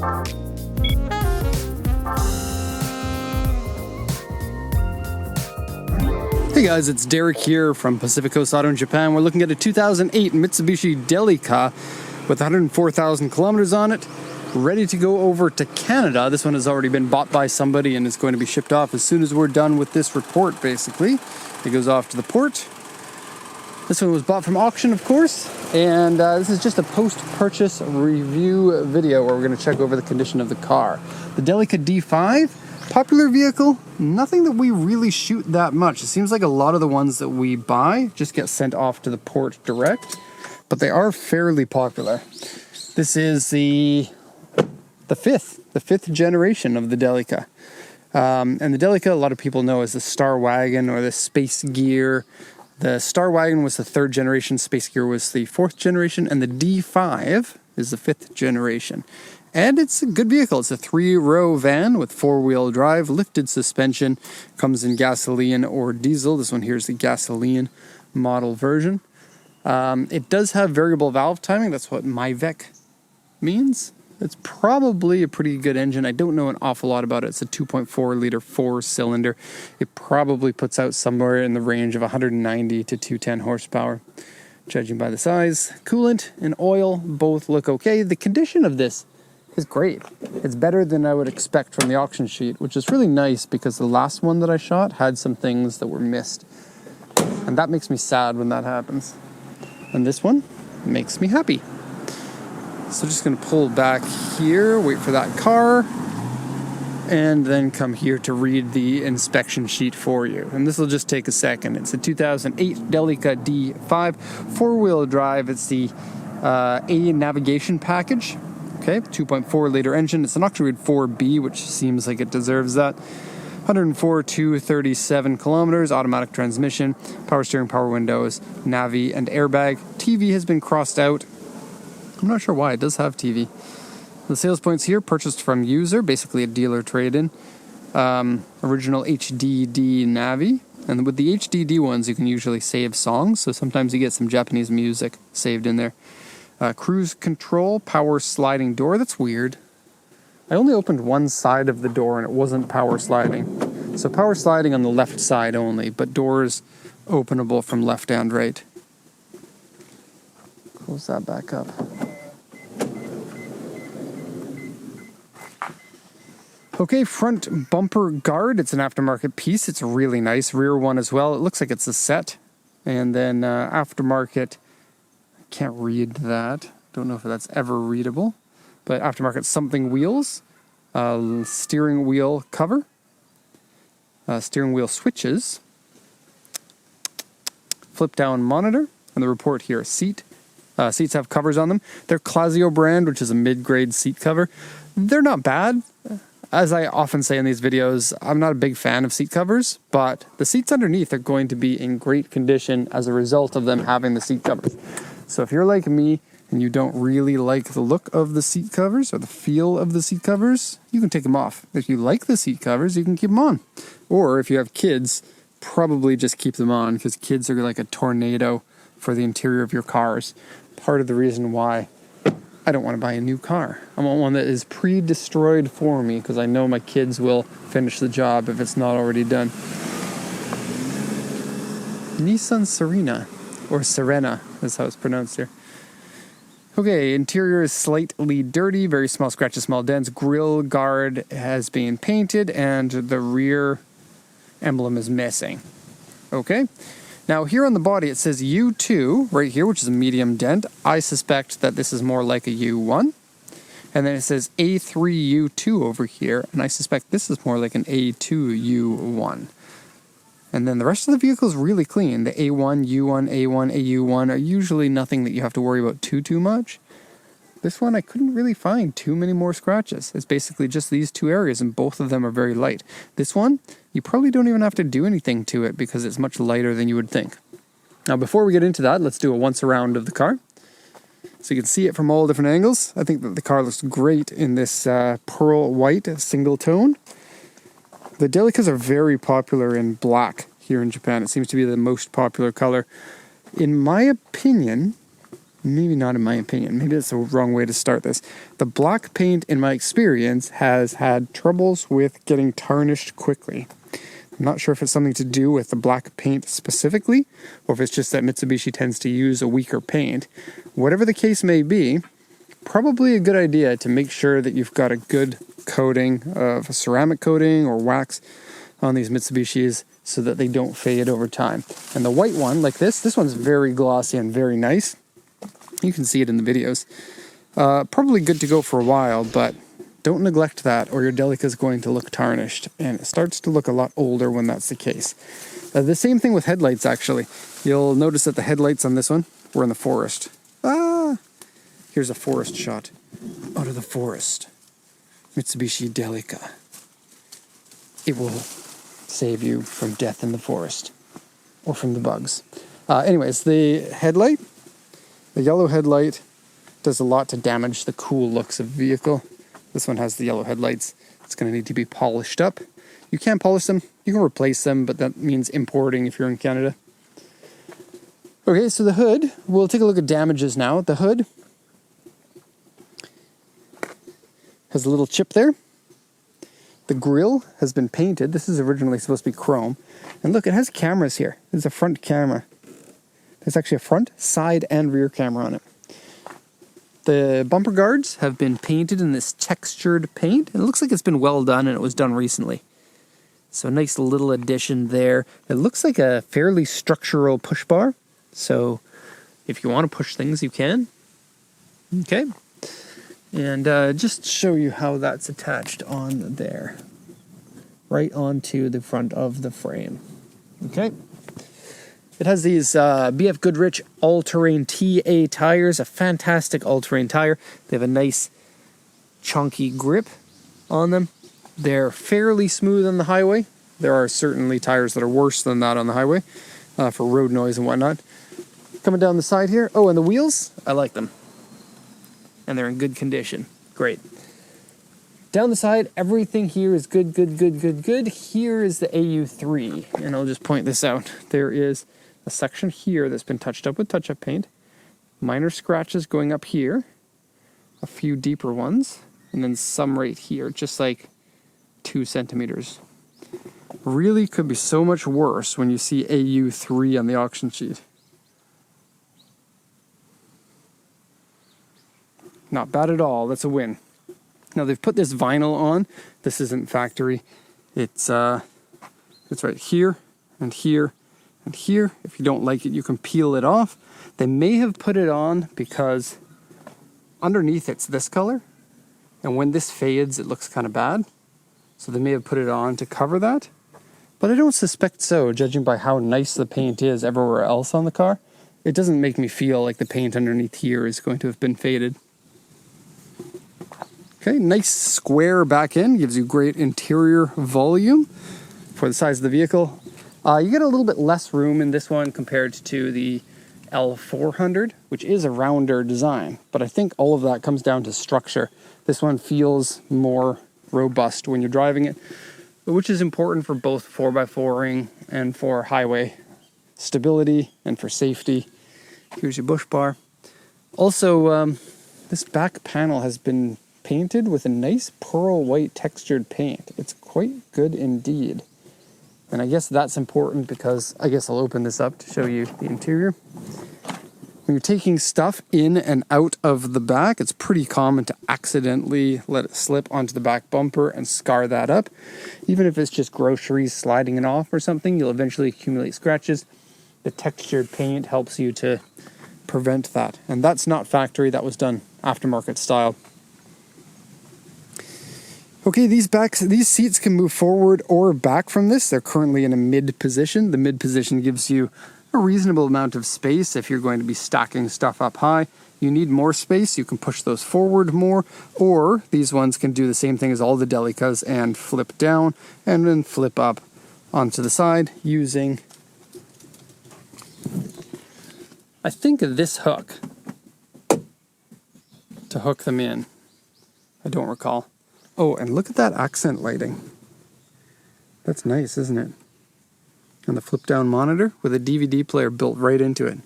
Hey guys, it's Derek here from Pacific Coast Auto in Japan. We're looking at a 2008 Mitsubishi Delica with 104,000 kilometers on it, ready to go over to Canada. This one has already been bought by somebody and is going to be shipped off as soon as we're done with this report, basically. It goes off to the port. This one was bought from auction, of course, and this is just a post-purchase review video where we're going to check over the condition of the car. The Delica D5, popular vehicle, nothing that we really shoot that much. It seems like a lot of the ones that we buy just get sent off to the port direct, but they are fairly popular. This is the fifth generation of the Delica. And the Delica, a lot of people know as the Star Wagon or the Space Gear. The Star Wagon was the 3rd generation, Space Gear was the 4th generation, and the D5 is the 5th generation. And it's a good vehicle. It's a 3-row van with 4-wheel drive, lifted suspension, comes in gasoline or diesel. This one here is the gasoline model version. It does have variable valve timing. That's what MyVec means. It's probably a pretty good engine. I don't know an awful lot about it. It's a 2.4 liter 4-cylinder. It probably puts out somewhere in the range of 190 to 210 horsepower, judging by the size. Coolant and oil both look okay. The condition of this is great. It's better than I would expect from the auction sheet, which is really nice because the last one that I shot had some things that were missed. And that makes me sad when that happens. And this one makes me happy. So just going to pull back here, wait for that car, and then come here to read the inspection sheet for you. And this will just take a second. It's a 2008 Delica D5, 4-wheel drive. It's the A navigation package. Okay, 2.4 liter engine. It's an octane 4B, which seems like it deserves that. 104 to 37 kilometers, automatic transmission, power steering, power windows, Navi, and airbag. TV has been crossed out. I'm not sure why. It does have TV. The sales points here, purchased from user, basically a dealer trade-in. Original HDD Navi. And with the HDD ones, you can usually save songs, so sometimes you get some Japanese music saved in there. Cruise control, power sliding door. That's weird. I only opened one side of the door and it wasn't power sliding. So power sliding on the left side only, but doors openable from left and right. Close that back up. Okay, front bumper guard. It's an aftermarket piece. It's really nice. Rear one as well. It looks like it's a set. And then aftermarket, I can't read that. Don't know if that's ever readable. But aftermarket something wheels. Steering wheel cover. Steering wheel switches. Flip down monitor. And the report here, seats have covers on them. They're Classio brand, which is a mid-grade seat cover. They're not bad. As I often say in these videos, I'm not a big fan of seat covers, but the seats underneath are going to be in great condition as a result of them having the seat covers. So if you're like me and you don't really like the look of the seat covers or the feel of the seat covers, you can take them off. If you like the seat covers, you can keep them on. Or if you have kids, probably just keep them on because kids are like a tornado for the interior of your cars. Part of the reason why I don't want to buy a new car. I want one that is pre-destroyed for me because I know my kids will finish the job if it's not already done. Nissan Serena, or Serena is how it's pronounced here. Okay, interior is slightly dirty, very small scratches, small dents. Grille guard has been painted and the rear emblem is missing. Okay. Now here on the body it says U2 right here, which is a medium dent. I suspect that this is more like a U1. And then it says A3U2 over here, and I suspect this is more like an A2U1. And then the rest of the vehicle is really clean. The A1, U1, A1, AU1 are usually nothing that you have to worry about too much. This one I couldn't really find too many more scratches. It's basically just these two areas and both of them are very light. This one, you probably don't even have to do anything to it because it's much lighter than you would think. Now before we get into that, let's do a once around of the car. So you can see it from all different angles. I think that the car looks great in this pearl white single tone. The Delicas are very popular in black here in Japan. It seems to be the most popular color. In my opinion, maybe not in my opinion, maybe that's the wrong way to start this. The black paint, in my experience, has had troubles with getting tarnished quickly. I'm not sure if it's something to do with the black paint specifically, or if it's just that Mitsubishi tends to use a weaker paint. Whatever the case may be, probably a good idea to make sure that you've got a good coating of a ceramic coating or wax on these Mitsubishis so that they don't fade over time. And the white one, like this one's very glossy and very nice. You can see it in the videos. Probably good to go for a while, but don't neglect that or your Delica is going to look tarnished. And it starts to look a lot older when that's the case. The same thing with headlights, actually. You'll notice that the headlights on this one were in the forest. Here's a forest shot. Out of the forest. Mitsubishi Delica. It will save you from death in the forest. Or from the bugs. Anyways, the headlight. The yellow headlight does a lot to damage the cool looks of the vehicle. This one has the yellow headlights. It's going to need to be polished up. You can polish them. You can replace them, but that means importing if you're in Canada. Okay, so the hood. We'll take a look at damages now. The hood has a little chip there. The grille has been painted. This is originally supposed to be chrome. And look, it has cameras here. There's a front camera. There's actually a front, side, and rear camera on it. The bumper guards have been painted in this textured paint. It looks like it's been well done and it was done recently. So a nice little addition there. It looks like a fairly structural push bar. So if you want to push things, you can. Okay. And just show you how that's attached on there. Right onto the front of the frame. Okay. It has these BF Goodrich all-terrain TA tires, a fantastic all-terrain tire. They have a nice chunky grip on them. They're fairly smooth on the highway. There are certainly tires that are worse than that on the highway for road noise and whatnot. Coming down the side here. Oh, and the wheels, I like them. And they're in good condition. Great. Down the side, everything here is good. Here is the AU3, and I'll just point this out. There is a section here that's been touched up with touch-up paint. Minor scratches going up here. A few deeper ones. And then some right here, just like 2 centimeters. Really could be so much worse when you see AU3 on the auction sheet. Not bad at all. That's a win. Now they've put this vinyl on. This isn't factory. It's right here and here and here. If you don't like it, you can peel it off. They may have put it on because underneath it's this color. And when this fades, it looks kind of bad. So they may have put it on to cover that. But I don't suspect so, judging by how nice the paint is everywhere else on the car. It doesn't make me feel like the paint underneath here is going to have been faded. Okay, nice square back end, gives you great interior volume for the size of the vehicle. You get a little bit less room in this one compared to the L400, which is a rounder design. But I think all of that comes down to structure. This one feels more robust when you're driving it, which is important for both 4x4ing and for highway stability and for safety. Here's your bush bar. Also, this back panel has been painted with a nice pearl white textured paint. It's quite good indeed. And I guess that's important because I guess I'll open this up to show you the interior. When you're taking stuff in and out of the back, it's pretty common to accidentally let it slip onto the back bumper and scar that up. Even if it's just groceries sliding it off or something, you'll eventually accumulate scratches. The textured paint helps you to prevent that. And that's not factory, that was done aftermarket style. Okay, these seats can move forward or back from this. They're currently in a mid position. The mid position gives you a reasonable amount of space if you're going to be stacking stuff up high. You need more space, you can push those forward more, or these ones can do the same thing as all the Delicas and flip down and then flip up onto the side using, I think, this hook to hook them in. I don't recall. Oh, and look at that accent lighting. That's nice, isn't it? And the flip down monitor with a DVD player built right into it.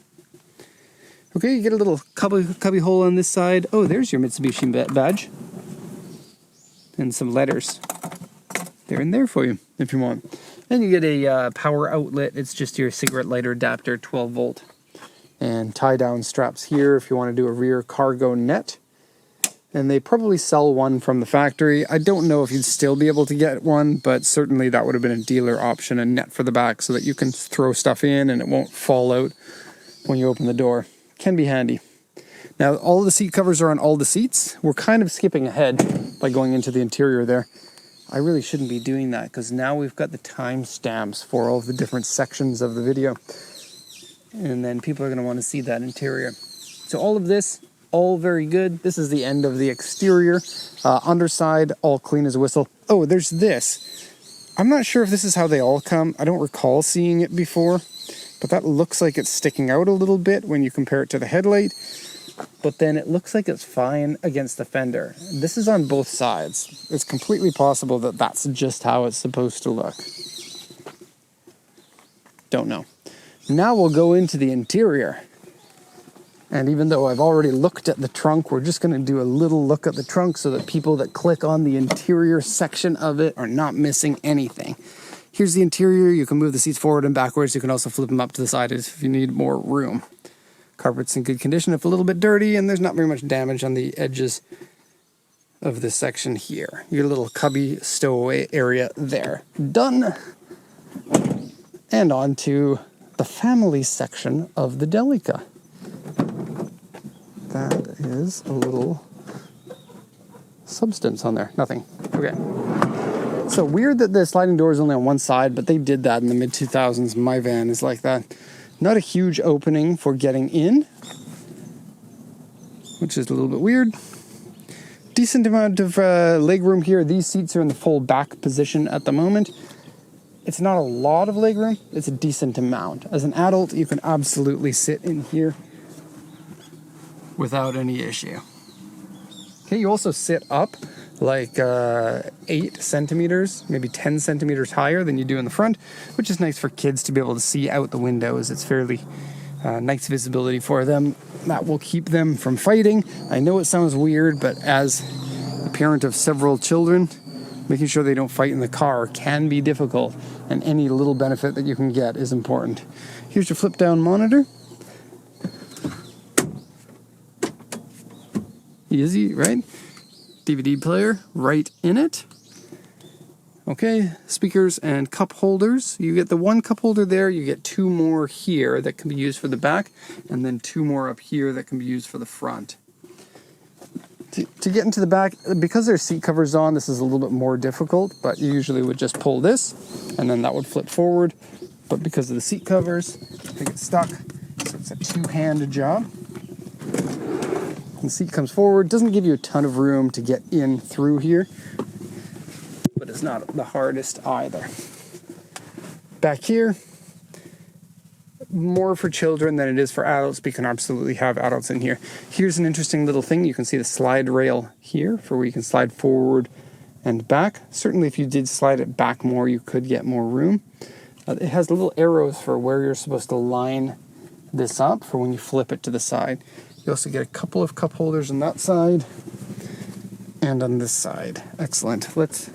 Okay, you get a little cubby hole on this side. Oh, there's your Mitsubishi badge. And some letters. They're in there for you if you want. Then you get a power outlet. It's just your cigarette lighter adapter, 12 volt. And tie down straps here if you want to do a rear cargo net. And they probably sell one from the factory. I don't know if you'd still be able to get one, but certainly that would have been a dealer option, a net for the back so that you can throw stuff in and it won't fall out when you open the door. Can be handy. Now, all the seat covers are on all the seats. We're kind of skipping ahead by going into the interior there. I really shouldn't be doing that because now we've got the timestamps for all of the different sections of the video. And then people are going to want to see that interior. So all of this, all very good. This is the end of the exterior. Underside, all clean as a whistle. Oh, there's this. I'm not sure if this is how they all come. I don't recall seeing it before. But that looks like it's sticking out a little bit when you compare it to the headlight. But then it looks like it's fine against the fender. This is on both sides. It's completely possible that that's just how it's supposed to look. Don't know. Now we'll go into the interior. And even though I've already looked at the trunk, we're just going to do a little look at the trunk so that people that click on the interior section of it are not missing anything. Here's the interior. You can move the seats forward and backwards. You can also flip them up to the side if you need more room. Carpet's in good condition, if a little bit dirty, and there's not very much damage on the edges of this section here. You get a little cubby stowaway area there. Done. And on to the family section of the Delica. That is a little substance on there. Nothing. Okay. So weird that the sliding door is only on one side, but they did that in the mid-2000s. My van is like that. Not a huge opening for getting in, which is a little bit weird. Decent amount of leg room here. These seats are in the full back position at the moment. It's not a lot of leg room. It's a decent amount. As an adult, you can absolutely sit in here without any issue. Okay, you also sit up like 8 centimeters, maybe 10 centimeters higher than you do in the front, which is nice for kids to be able to see out the windows. It's fairly nice visibility for them. That will keep them from fighting. I know it sounds weird, but as a parent of several children, making sure they don't fight in the car can be difficult, and any little benefit that you can get is important. Here's your flip down monitor. Easy, right? DVD player right in it. Okay, speakers and cup holders. You get the one cup holder there, you get 2 more here that can be used for the back, and then 2 more up here that can be used for the front. To get into the back, because there's seat covers on, this is a little bit more difficult, but you usually would just pull this, and then that would flip forward. But because of the seat covers, they get stuck, so it's a 2-hand job. The seat comes forward, doesn't give you a ton of room to get in through here, but it's not the hardest either. Back here, more for children than it is for adults, but you can absolutely have adults in here. Here's an interesting little thing. You can see the slide rail here for where you can slide forward and back. Certainly if you did slide it back more, you could get more room. It has little arrows for where you're supposed to line this up for when you flip it to the side. You also get a couple of cup holders on that side and on this side. Excellent. Let's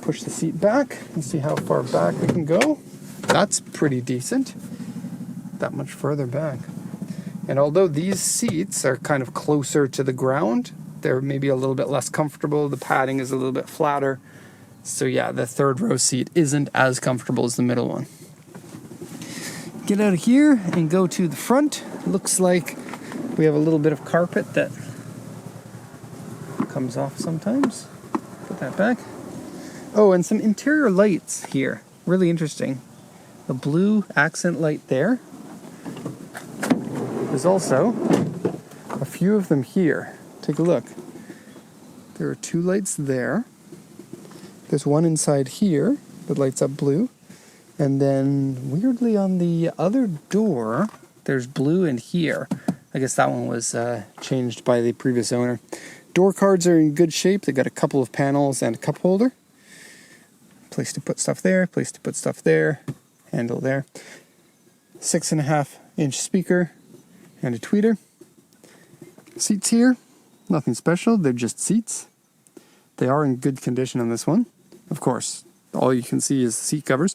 push the seat back and see how far back we can go. That's pretty decent. That much further back. And although these seats are kind of closer to the ground, they're maybe a little bit less comfortable. The padding is a little bit flatter. So yeah, the 3rd row seat isn't as comfortable as the middle one. Get out of here and go to the front. Looks like we have a little bit of carpet that comes off sometimes. Put that back. Oh, and some interior lights here. Really interesting. The blue accent light there. There's also a few of them here. Take a look. There are 2 lights there. There's one inside here that lights up blue. And then, weirdly, on the other door, there's blue in here. I guess that one was changed by the previous owner. Door cards are in good shape. They've got a couple of panels and a cup holder. Place to put stuff there, place to put stuff there, handle there. 6.5-inch speaker. and a tweeter. Seats here, nothing special, they're just seats. They are in good condition on this one. Of course, all you can see is the seat covers.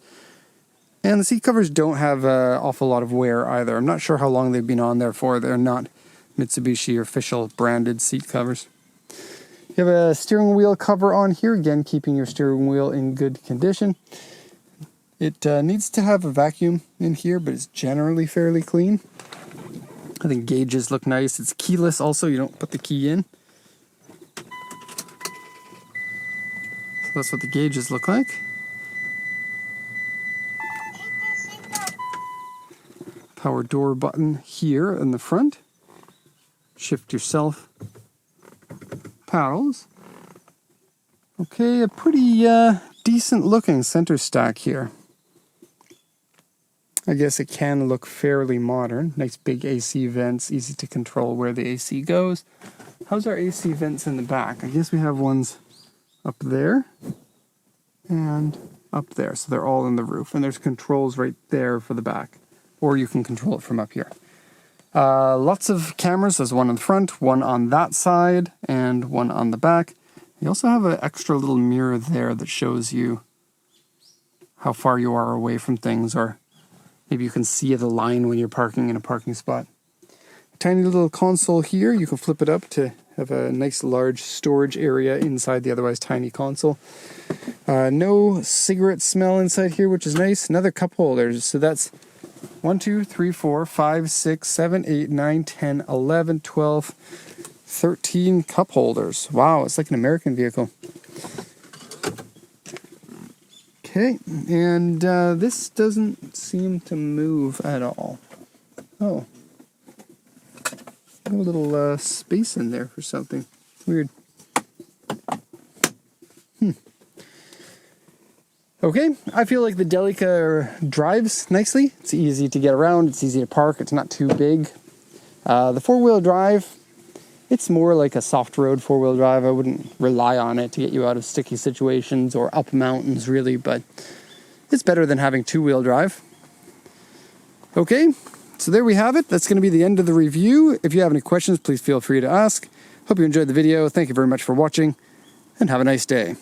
And the seat covers don't have an awful lot of wear either. I'm not sure how long they've been on there for. They're not Mitsubishi official branded seat covers. You have a steering wheel cover on here, again keeping your steering wheel in good condition. It needs to have a vacuum in here, but it's generally fairly clean. I think gauges look nice. It's keyless also, you don't put the key in. So that's what the gauges look like. Power door button here in the front. Shift yourself. Paddles. Okay, a pretty decent looking center stack here. I guess it can look fairly modern. Nice big AC vents, easy to control where the AC goes. How's our AC vents in the back? I guess we have ones up there and up there. So they're all in the roof. And there's controls right there for the back. Or you can control it from up here. Lots of cameras. There's one in front, one on that side, and one on the back. You also have an extra little mirror there that shows you how far you are away from things, or maybe you can see the line when you're parking in a parking spot. A tiny little console here. You can flip it up to have a nice large storage area inside the otherwise tiny console. No cigarette smell inside here, which is nice. Another cup holders. So that's 1, 2, 3, 4, 5, 6, 7, 8, 9, 10, 11, 12, 13 cup holders. Wow, it's like an American vehicle. Okay, and this doesn't seem to move at all. Oh. A little space in there for something. Weird. Okay, I feel like the Delica drives nicely. It's easy to get around, it's easy to park, it's not too big. The four-wheel drive, it's more like a soft road four-wheel drive. I wouldn't rely on it to get you out of sticky situations or up mountains really, but it's better than having two-wheel drive. Okay, so there we have it. That's going to be the end of the review. If you have any questions, please feel free to ask. Hope you enjoyed the video. Thank you very much for watching, and have a nice day.